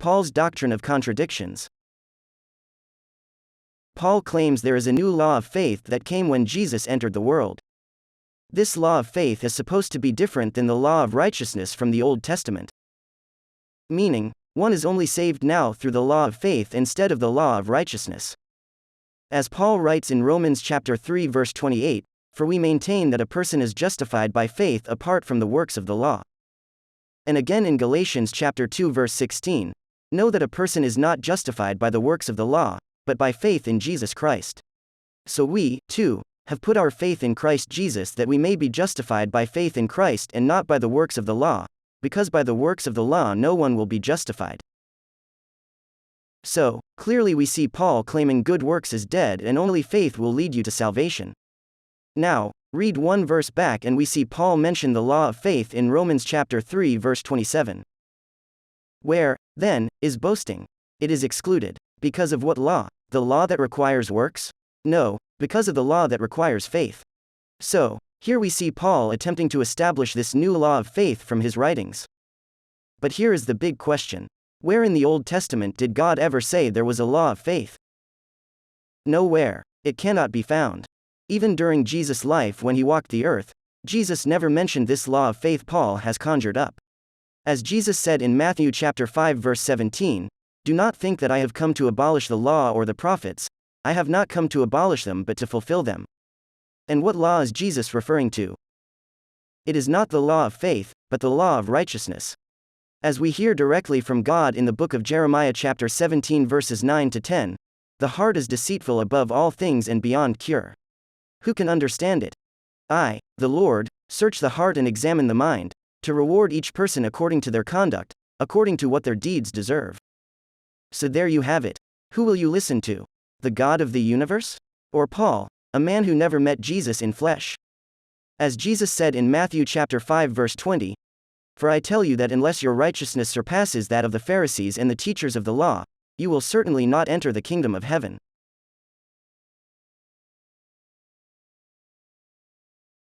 Paul's doctrine of contradictions. Paul claims there is a new law of faith that came when Jesus entered the world. This law of faith is supposed to be different than the law of righteousness from the Old Testament. Meaning, one is only saved now through the law of faith instead of the law of righteousness. As Paul writes in Romans chapter 3 verse 28, "For we maintain that a person is justified by faith apart from the works of the law." And again in Galatians chapter 2 verse 16, "Know that a person is not justified by the works of the law, but by faith in Jesus Christ." So we, too, have put our faith in Christ Jesus that we may be justified by faith in Christ and not by the works of the law, because by the works of the law no one will be justified. So, clearly we see Paul claiming good works is dead and only faith will lead you to salvation. Now, read one verse back and we see Paul mention the law of faith in Romans chapter 3 verse 27. Where, then, is boasting? It is excluded. Because of what law? The law that requires works? No, because of the law that requires faith. So, here we see Paul attempting to establish this new law of faith from his writings. But here is the big question. Where in the Old Testament did God ever say there was a law of faith? Nowhere. It cannot be found. Even during Jesus' life when he walked the earth, Jesus never mentioned this law of faith Paul has conjured up. As Jesus said in Matthew chapter 5 verse 17, "Do not think that I have come to abolish the law or the prophets. I have not come to abolish them but to fulfill them." And what law is Jesus referring to? It is not the law of faith, but the law of righteousness. As we hear directly from God in the book of Jeremiah chapter 17 verses 9 to 10, "The heart is deceitful above all things and beyond cure. Who can understand it? I, the Lord, search the heart and examine the mind, to reward each person according to their conduct, according to what their deeds deserve." So there you have it. Who will you listen to? The God of the universe? Or Paul, a man who never met Jesus in flesh? As Jesus said in Matthew chapter 5 verse 20, "For I tell you that unless your righteousness surpasses that of the Pharisees and the teachers of the law, you will certainly not enter the kingdom of heaven."